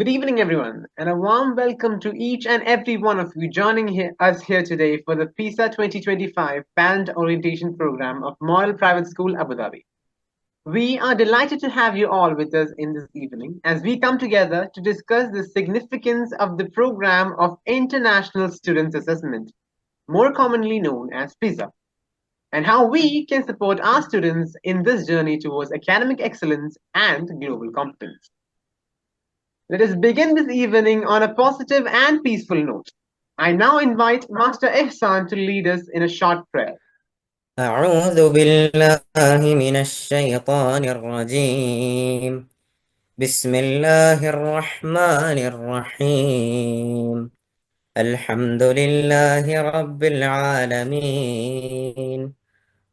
Good evening, everyone, and a warm welcome to each and every one of you joining us here today for the PISA 2025 Parent Orientation Program of Model Private School Abu Dhabi. We are delighted to have you all with us in this evening as we come together to discuss the significance of the program of International Students Assessment, more commonly known as PISA, and how we can support our students in this journey towards academic excellence and global competence. Let us begin this evening on a positive and peaceful note. I now invite Master Ihsan to lead us in a short prayer. أعوذ بالله من الشيطان الرجيم بسم الله الرحمن الرحيم الحمد لله رب العالمين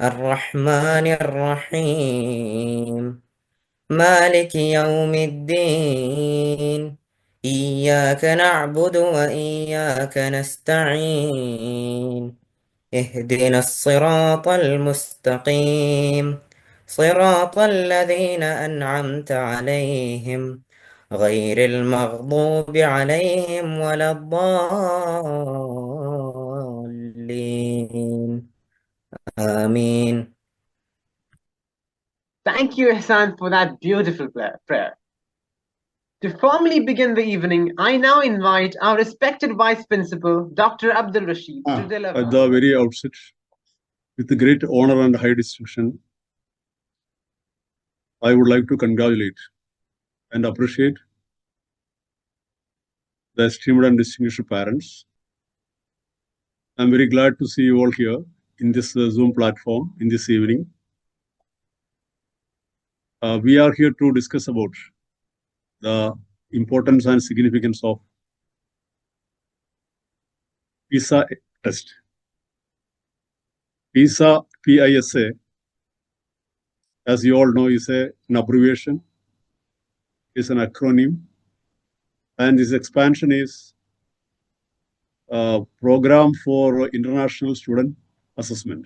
الرحمن الرحيم مالك يوم الدين إياك نعبد وإياك نستعين اهدنا الصراط المستقيم صراط الذين أنعمت عليهم غير المغضوب عليهم ولا الضالين آمين. Thank you, Ihsan, for that beautiful prayer. To formally begin the evening, I now invite our respected Vice Principal, Dr. Abdul Rashid, to deliver. At the very outset, with great honor and high distinction, I would like to congratulate and appreciate the esteemed and distinguished parents. I'm very glad to see you all here in this Zoom platform in this evening. We are here to discuss about the importance and significance of PISA test. PISA, PISA, as you all know, is an abbreviation, is an acronym, and this expansion is a program for international student assessment.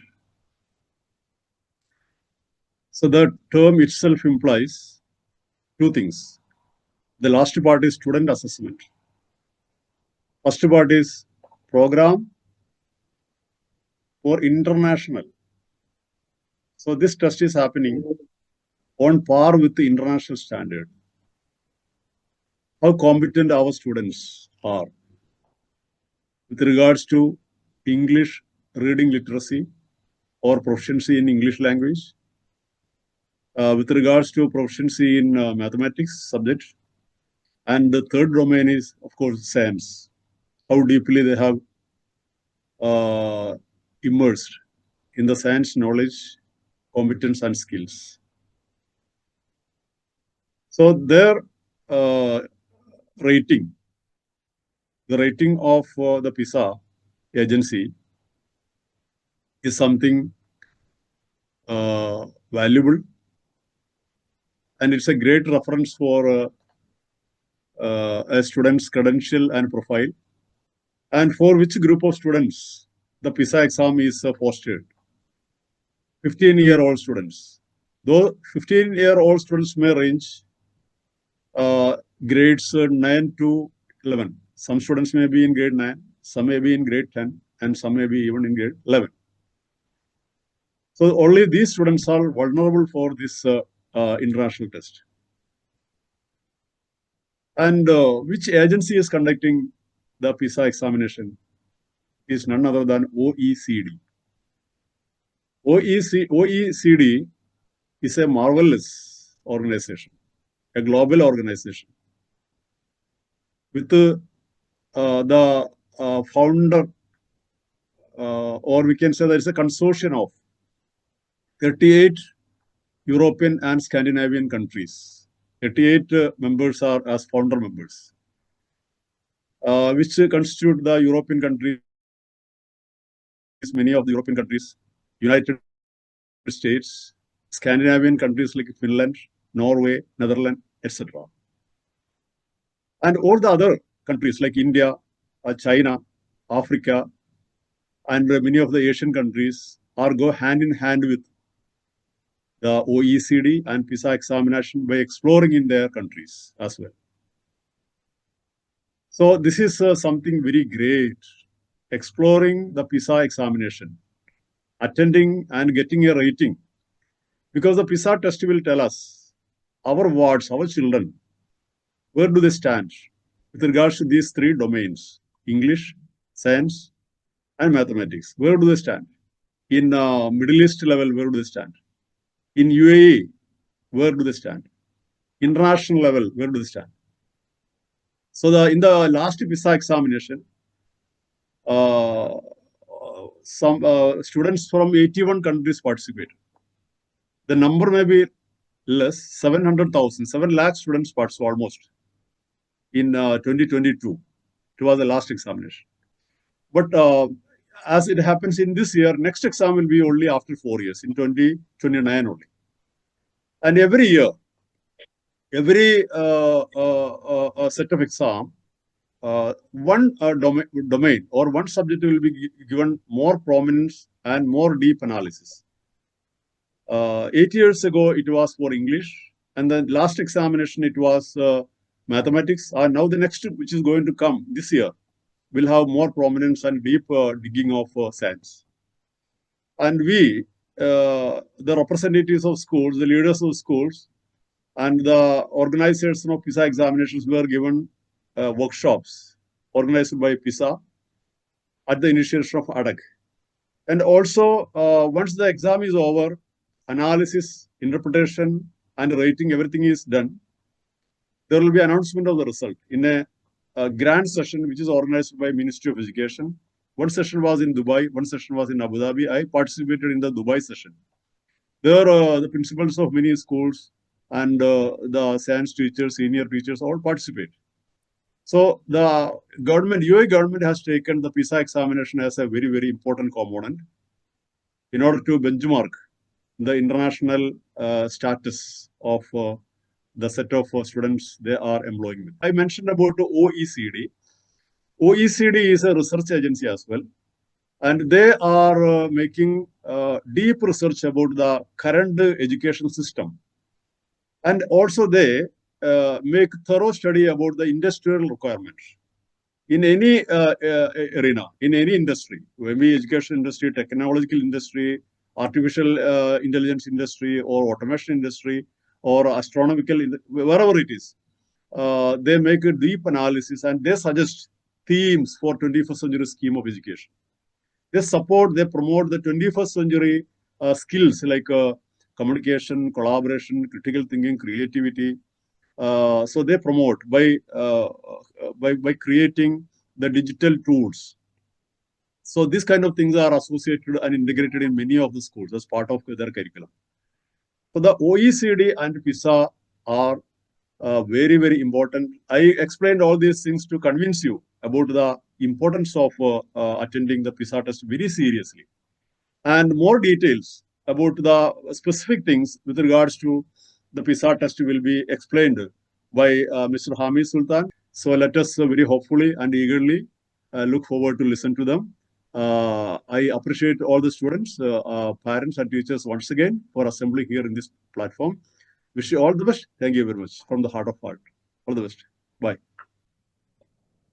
So the term itself implies two things. The last part is student assessment. First part is program for international. So this test is happening on par with the international standard. How competent our students are with regards to English reading literacy or proficiency in English language, with regards to proficiency in mathematics subject, and the third domain is, of course, science. How deeply they have immersed in the science knowledge, competence, and skills. So their rating, the rating of the PISA agency is something valuable, and it's a great reference for a student's credential and profile, and for which group of students the PISA exam is fostered. 15-year-old students. Though 15-year-old students may range grades 9 to 11. Some students may be in grade 9, some may be in grade 10, and some may be even in grade 11. So only these students are vulnerable for this international test. And which agency is conducting the PISA examination is none other than OECD. OECD is a marvelous organization, a global organization, with the founder, or we can say there is a consortium of 38 European and Scandinavian countries. 38 members are as founder members, which constitute the European countries, many of the European countries, United States, Scandinavian countries like Finland, Norway, Netherlands, etc. And all the other countries like India, China, Africa, and many of the Asian countries are go hand in hand with the OECD and PISA examination by exploring in their countries as well. So this is something very great, exploring the PISA examination, attending and getting a rating. Because the PISA test will tell us, our wards, our children, where do they stand with regards to these three domains, English, science, and mathematics. Where do they stand? In Middle East level, where do they stand? In UAE, where do they stand? International level, where do they stand? So in the last PISA examination, some students from 81 countries participated. The number may be less, 700,000, 7 lakh students participated almost in 2022. It was the last examination. But as it happens in this year, next exam will be only after 4 years, in 2029 only. And every year, every set of exam, one domain or one subject will be given more prominence and more deep analysis. 8 years ago, it was for English, and the last examination, it was mathematics. Now the next, which is going to come this year, will have more prominence and deep digging of science. And we, the representatives of schools, the leaders of schools, and the organizers of PISA examinations were given workshops organized by PISA at the initiation of ADAC. And also, once the exam is over, analysis, interpretation, and rating, everything is done, there will be announcement of the result in a grand session which is organized by Ministry of Education. One session was in Dubai, one session was in Abu Dhabi. I participated in the Dubai session. There, the principals of many schools and the science teachers, senior teachers, all participate. So the government, UAE government, has taken the PISA examination as a very, very important component in order to benchmark the international status of the set of students they are employing with. I mentioned about OECD. OECD is a research agency as well, and they are making deep research about the current education system. And also they make thorough study about the industrial requirements in any arena, in any industry, maybe education industry, technological industry, artificial intelligence industry, or automation industry, or astronomical, wherever it is. They make a deep analysis and they suggest themes for 21st century scheme of education. They support, they promote the 21st century skills like communication, collaboration, critical thinking, creativity. So they promote by creating the digital tools. So these kind of things are associated and integrated in many of the schools as part of their curriculum. So the OECD and PISA are very, very important. I explained all these things to convince you about the importance of attending the PISA test very seriously. And more details about the specific things with regards to the PISA test will be explained by Mr. Hamid Sultan. So let us very hopefully and eagerly look forward to listen to them. I appreciate all the students, parents and teachers once again for assembling here in this platform. Wish you all the best. Thank you very much from the heart of heart. All the best. Bye.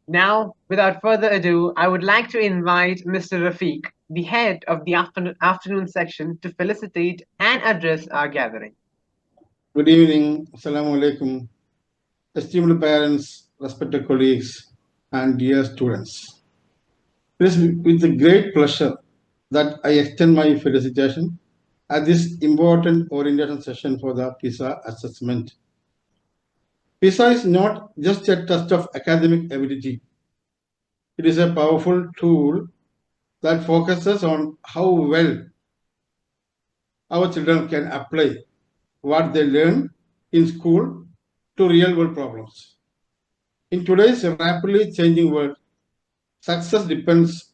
Now, without further ado, I would like to invite Mr. Rafiq, the head of the afternoon section, to felicitate and address our gathering. Good evening. Assalamu alaikum. Esteemed parents, respected colleagues, and dear students. It is with a great pleasure that I extend my felicitation at this important orientation session for the PISA assessment. PISA is not just a test of academic ability. It is a powerful tool that focuses on how well our children can apply what they learn in school to real-world problems. In today's rapidly changing world, success depends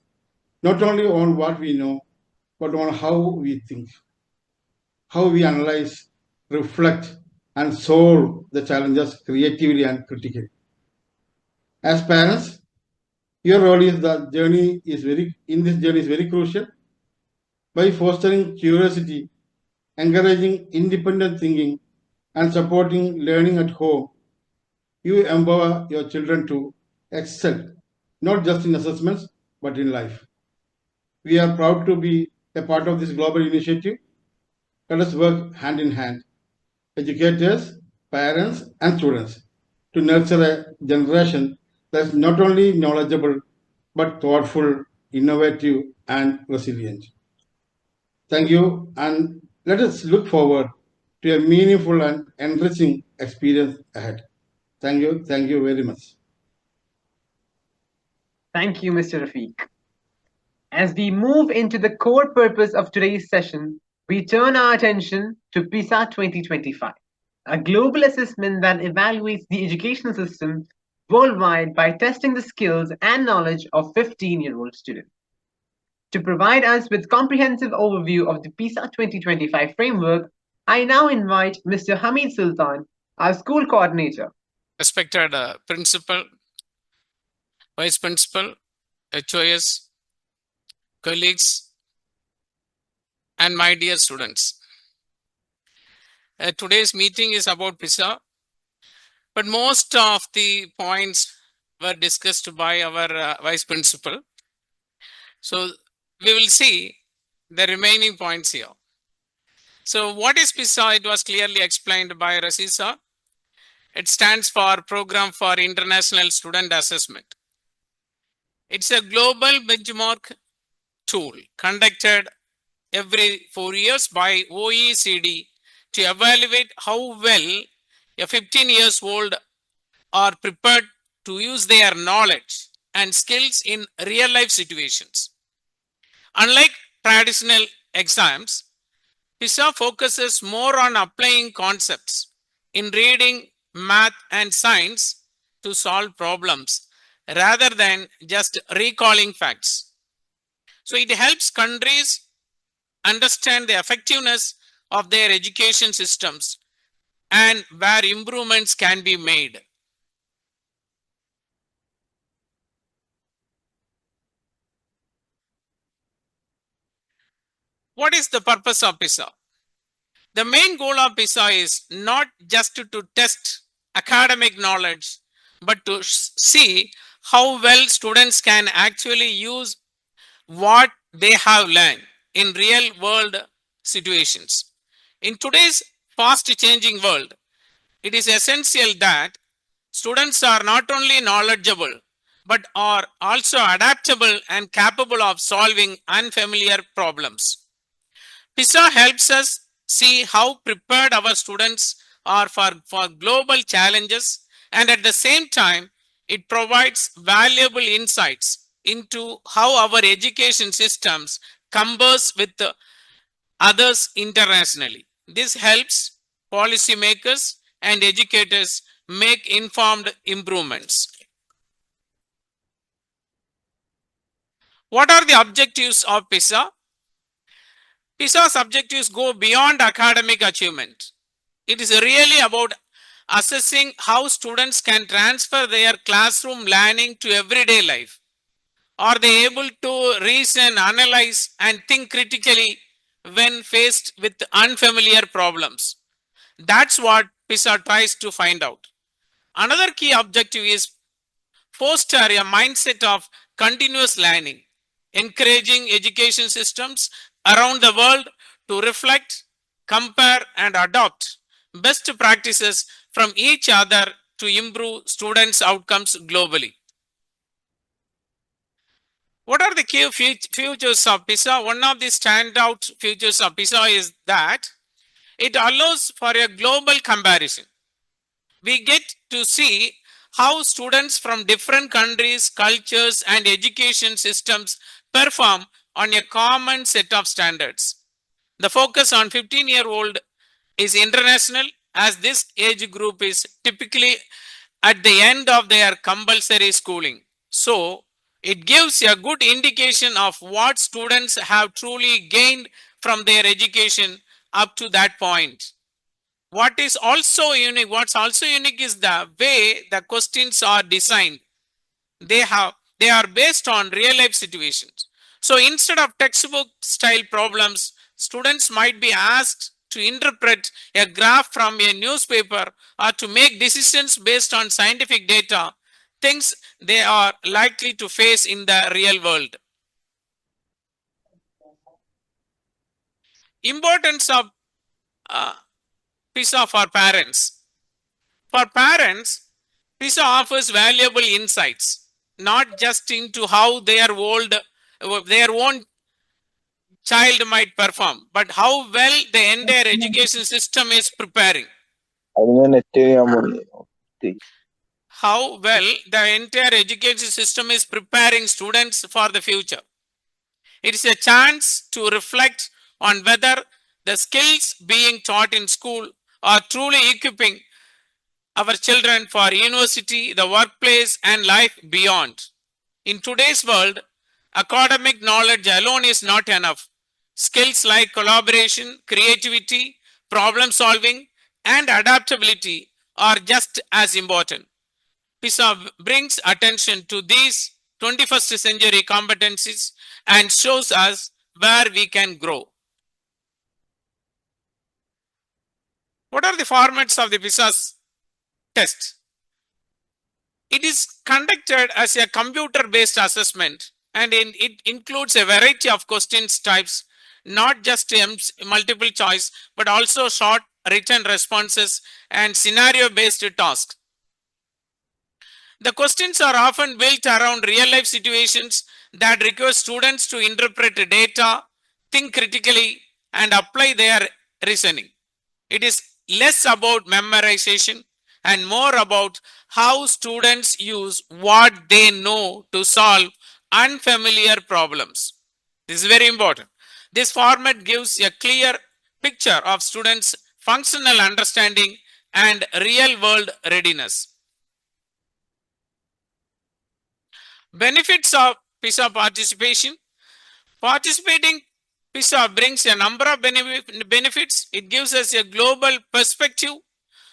not only on what we know, but on how we think, how we analyze, reflect, and solve the challenges creatively and critically. As parents, your role is in this journey is very crucial. By fostering curiosity, encouraging independent thinking, and supporting learning at home, you empower your children to excelled, not just in assessments, but in life. We are proud to be a part of this global initiative. Let us work hand in hand, educators, parents, and students, to nurture a generation that is not only knowledgeable, but thoughtful, innovative, and resilient. Thank you, and let us look forward to a meaningful and enriching experience ahead. Thank you very much. Thank you, Mr. Rafiq. As we move into the core purpose of today's session, we turn our attention to PISA 2025, a global assessment that evaluates the educational system worldwide by testing the skills and knowledge of 15-year-old students. To provide us with comprehensive overview of the PISA 2025 framework, I now invite Mr. Hamid Sultan, our school coordinator. Respected principal, vice principal, HOS, colleagues, and my dear students. Today's meeting is about PISA, but most of the points were discussed by our vice principal. So we will see the remaining points here. So what is PISA? It was clearly explained by Rasisa. It stands for Program for International Student Assessment. It's a global benchmark tool conducted every 4 years by OECD to evaluate how well a 15 years old are prepared to use their knowledge and skills in real life situations. Unlike traditional exams, PISA focuses more on applying concepts in reading, math, and science to solve problems rather than just recalling facts. So it helps countries understand the effectiveness of their education systems and where improvements can be made. What is the purpose of PISA? The main goal of PISA is not just to test academic knowledge, but to see how well students can actually use what they have learned in real world situations. In today's fast changing world, it is essential that students are not only knowledgeable, but are also adaptable and capable of solving unfamiliar problems. PISA helps us see how prepared our students are for global challenges, and at the same time, it provides valuable insights into how our education systems converse with others internationally. This helps policymakers and educators make informed improvements. What are the objectives of PISA? PISA's objectives go beyond academic achievement. It is really about assessing how students can transfer their classroom learning to everyday life. Are they able to reason, analyze, and think critically when faced with unfamiliar problems? That's what PISA tries to find out. Another key objective is foster a mindset of continuous learning, encouraging education systems around the world to reflect, compare, and adopt best practices from each other to improve students' outcomes globally. What are the key features of PISA? One of the standout features of PISA is that it allows for a global comparison. We get to see how students from different countries, cultures, and education systems perform on a common set of standards. The focus on 15-year-old is international, as this age group is typically at the end of their compulsory schooling. So, it gives a good indication of what students have truly gained from their education up to that point. What's also unique is the way the questions are designed. They are based on real life situations. So instead of textbook style problems, students might be asked to interpret a graph from a newspaper or to make decisions based on scientific data. things they are likely to face in the real world. Importance of PISA for parents. For parents, PISA offers valuable insights, not just into how their own child might perform, but how well the entire education system is preparing. How well the entire education system is preparing students for the future. It is a chance to reflect on whether the skills being taught in school are truly equipping our children for university, the workplace, and life beyond. In today's world, academic knowledge alone is not enough. Skills like collaboration, creativity, problem solving, and adaptability are just as important. PISA brings attention to these 21st century competencies and shows us where we can grow. What are the formats of the PISA's test? It is conducted as a computer-based assessment, and it includes a variety of questions types, not just multiple choice, but also short written responses and scenario-based tasks. The questions are often built around real-life situations that require students to interpret data, think critically, and apply their reasoning. It is less about memorization and more about how students use what they know to solve unfamiliar problems. This is very important. This format gives a clear picture of students' functional understanding and real-world readiness. Benefits of PISA participation. Participating PISA brings a number of benefits. It gives us a global perspective,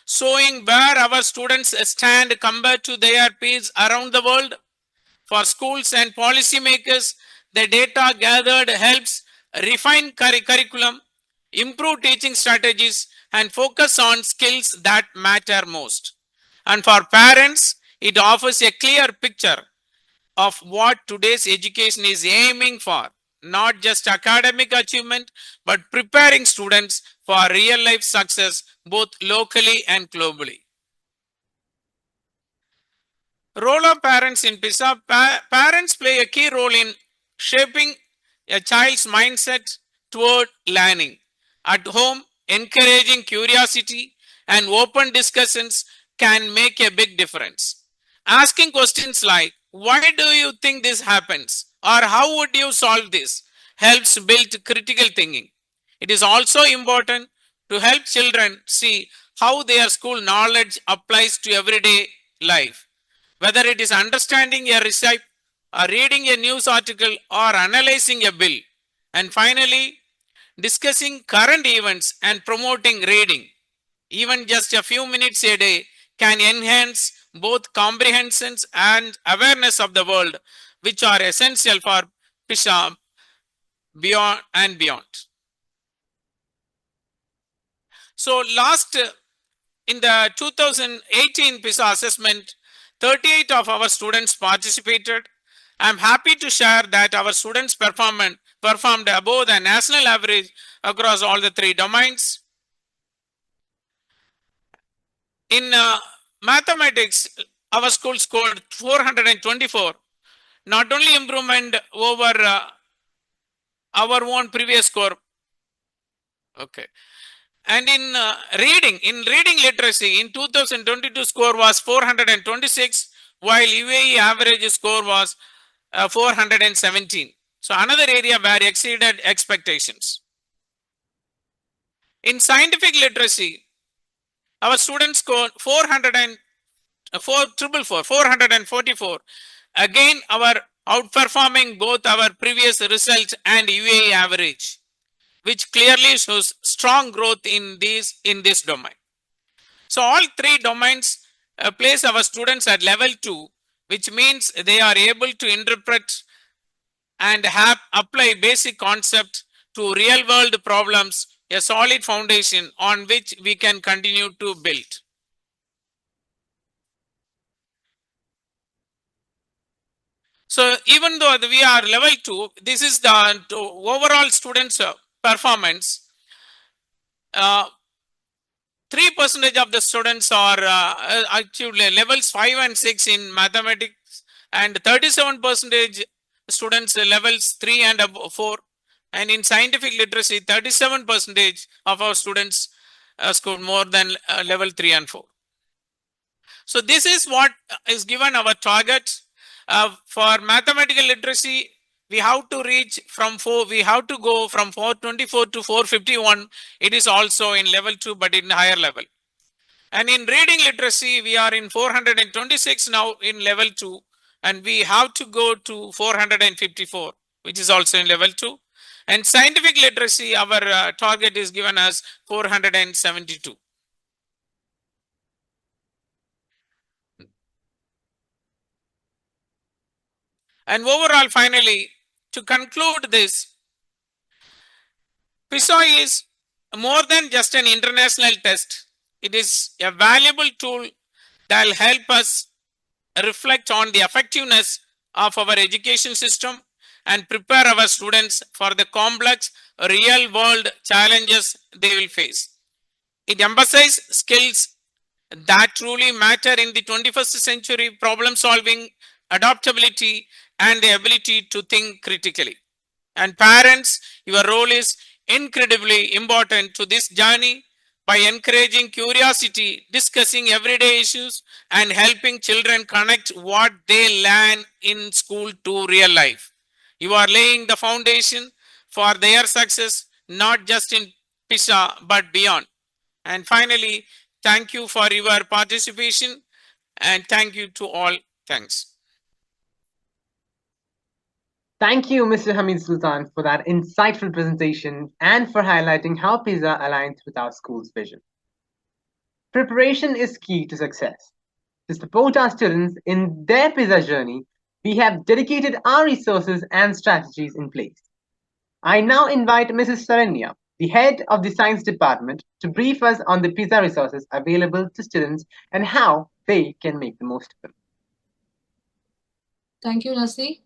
showing where our students stand compared to their peers around the world. For schools and policymakers, the data gathered helps refine curriculum, improve teaching strategies, and focus on skills that matter most. And for parents, it offers a clear picture of what today's education is aiming for, not just academic achievement, but preparing students for real life success both locally and globally. Role of parents in PISA. Parents play a key role in shaping a child's mindset toward learning. At home, encouraging curiosity and open discussions can make a big difference. Asking questions like, why do you think this happens? Or how would you solve this? Helps build critical thinking. It is also important to help children see how their school knowledge applies to everyday life. Whether it is understanding a recipe, or reading a news article, or analyzing a bill. And finally, discussing current events and promoting reading. Even just a few minutes a day can enhance both comprehensions and awareness of the world, which are essential for PISA beyond and beyond. So in the 2018 PISA assessment, 38 of our students participated. I'm happy to share that our students performed above the national average across all the three domains. In mathematics, our school scored 424, not only improvement over our own previous score. Okay. And in reading literacy, in 2022 score was 426, while UAE average score was 417. So another area where exceeded expectations. In scientific literacy, our students scored 444. Again, our outperforming both our previous results and UAE average, which clearly shows strong growth in this domain. So all three domains place our students at level 2, which means they are able to interpret and apply basic concepts to real world problems, a solid foundation on which we can continue to build. So even though we are level 2, this is the overall students' performance. 3% of the students are actually levels 5 and 6 in mathematics, and 37% students levels 3 and 4. And in scientific literacy, 37% of our students scored more than level 3 and 4. So this is what is given our target. For mathematical literacy, we have to reach from 4, we have to go from 424 to 451. It is also in level 2, but in higher level. And in reading literacy, we are in 426 now in level 2, and we have to go to 454, which is also in level 2. And scientific literacy, our target is given as 472. And overall, finally, to conclude this, PISA is more than just an international test. It is a valuable tool that will help us reflect on the effectiveness of our education system and prepare our students for the complex real world challenges they will face. It emphasizes skills that truly matter in the 21st century: problem solving, adaptability, and the ability to think critically. And parents, your role is incredibly important to this journey by encouraging curiosity, discussing everyday issues, and helping children connect what they learn in school to real life. You are laying the foundation for their success, not just in PISA, but beyond. And finally, thank you for your participation, and thank you to all. Thanks. Thank you, Mr. Hamid Sultan, for that insightful presentation and for highlighting how PISA aligns with our school's vision. Preparation is key to success. To support our students in their PISA journey, we have dedicated our resources and strategies in place. I now invite Mrs. Saranya, the head of the science department, to brief us on the PISA resources available to students and how they can make the most of them. Thank you, Nasi.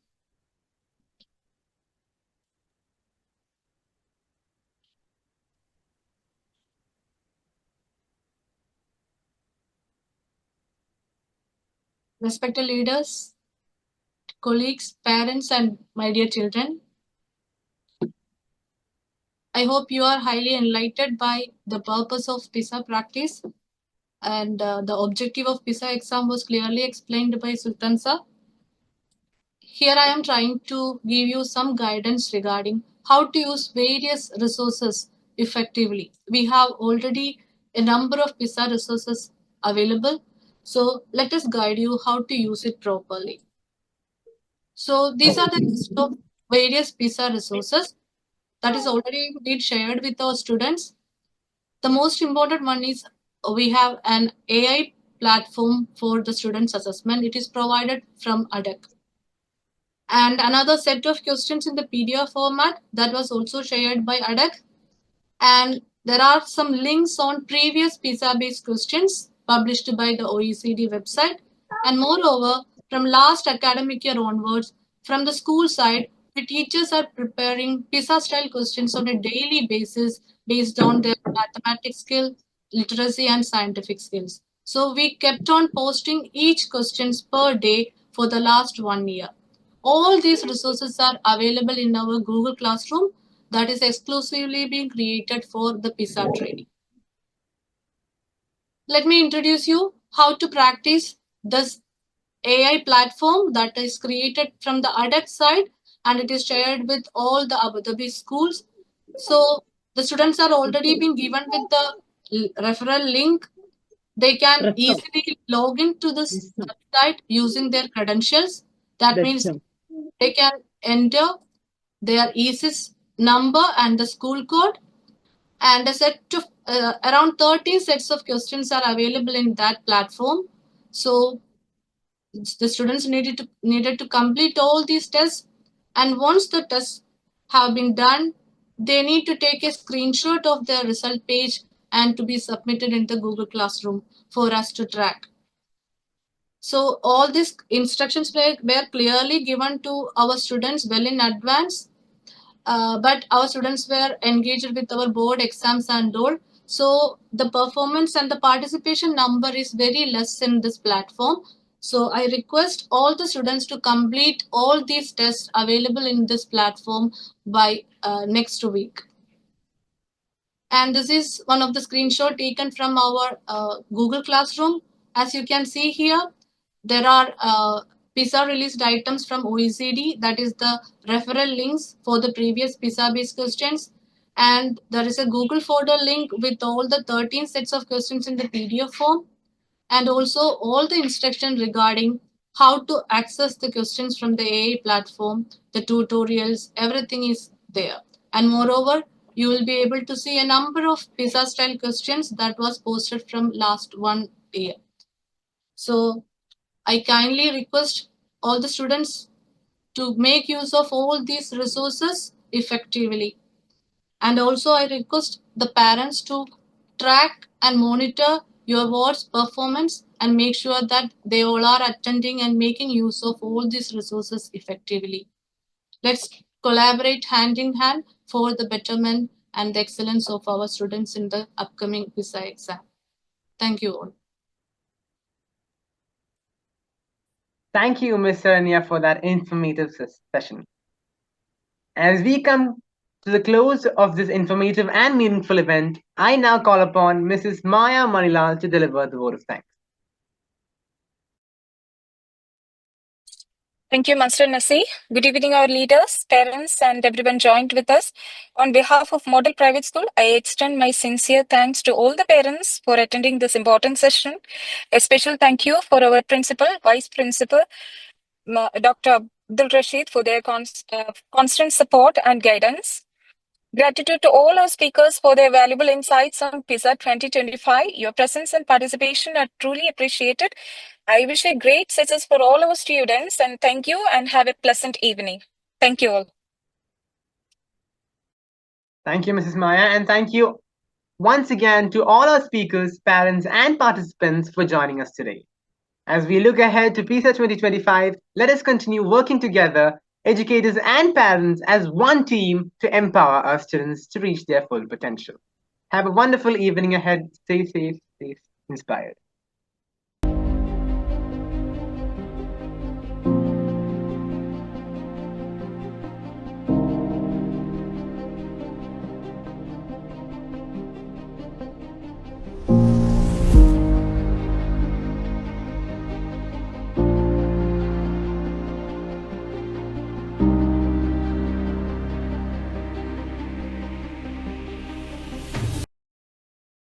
Respected leaders, colleagues, parents, and my dear children, I hope you are highly enlightened by the purpose of PISA practice, and the objective of PISA exam was clearly explained by Sultan sir. Here I am trying to give you some guidance regarding how to use various resources effectively. We have already a number of PISA resources available, so let us guide you how to use it properly. So these are the list of various PISA resources that is already been shared with our students. The most important one is we have an AI platform for the students assessment. It is provided from ADEC. And another set of questions in the PDF format that was also shared by ADEC. And there are some links on previous PISA-based questions published by the OECD website. And moreover, from last academic year onwards, from the school side, the teachers are preparing PISA-style questions on a daily basis based on their mathematics skill, literacy, and scientific skills. So we kept on posting each questions per day for the last 1 year. All these resources are available in our Google Classroom that is exclusively being created for the PISA training. Let me introduce you how to practice this AI platform that is created from the ADEC side, and it is shared with all the Abu Dhabi schools. So the students are already been given with the referral link. They can easily log into this website using their credentials. That means they can enter their ESIS number and the school code, and a set of around 30 sets of questions are available in that platform. So the students needed to complete all these tests, and once the tests have been done, they need to take a screenshot of their result page and to be submitted in the Google Classroom for us to track. So all these instructions were clearly given to our students well in advance. But our students were engaged with our board exams and all. So the performance and the participation number is very less in this platform. So I request all the students to complete all these tests available in this platform by next week. And this is one of the screenshot taken from our Google Classroom. As you can see here, there are PISA released items from OECD, that is the referral links for the previous PISA based questions. And there is a Google folder link with all the 13 sets of questions in the PDF form. And also all the instruction regarding how to access the questions from the AI platform, the tutorials, everything is there. And moreover, you will be able to see a number of PISA style questions that was posted from last 1 year. So I kindly request all the students to make use of all these resources effectively. And also I request the parents to track and monitor your ward's performance and make sure that they all are attending and making use of all these resources effectively. Let's collaborate hand in hand for the betterment and the excellence of our students in the upcoming PISA exam. Thank you all. Thank you, Ms. Saranya, for that informative session. As we come to the close of this informative and meaningful event, I now call upon Mrs. Maya Manilal to deliver the vote of thanks. Thank you, Master Nasi. Good evening, our leaders, parents, and everyone joined with us. On behalf of Model Private School, I extend my sincere thanks to all the parents for attending this important session. A special thank you for our principal, vice principal, Dr. Abdul Rashid, for their constant support and guidance. Gratitude to all our speakers for their valuable insights on PISA 2025. Your presence and participation are truly appreciated. I wish a great success for all our students, and thank you and have a pleasant evening. Thank you all. Thank you, Mrs. Maya, and thank you once again to all our speakers, parents, and participants for joining us today. As we look ahead to PISA 2025, let us continue working together, educators and parents, as one team to empower our students to reach their full potential. Have a wonderful evening ahead. Stay safe, stay inspired.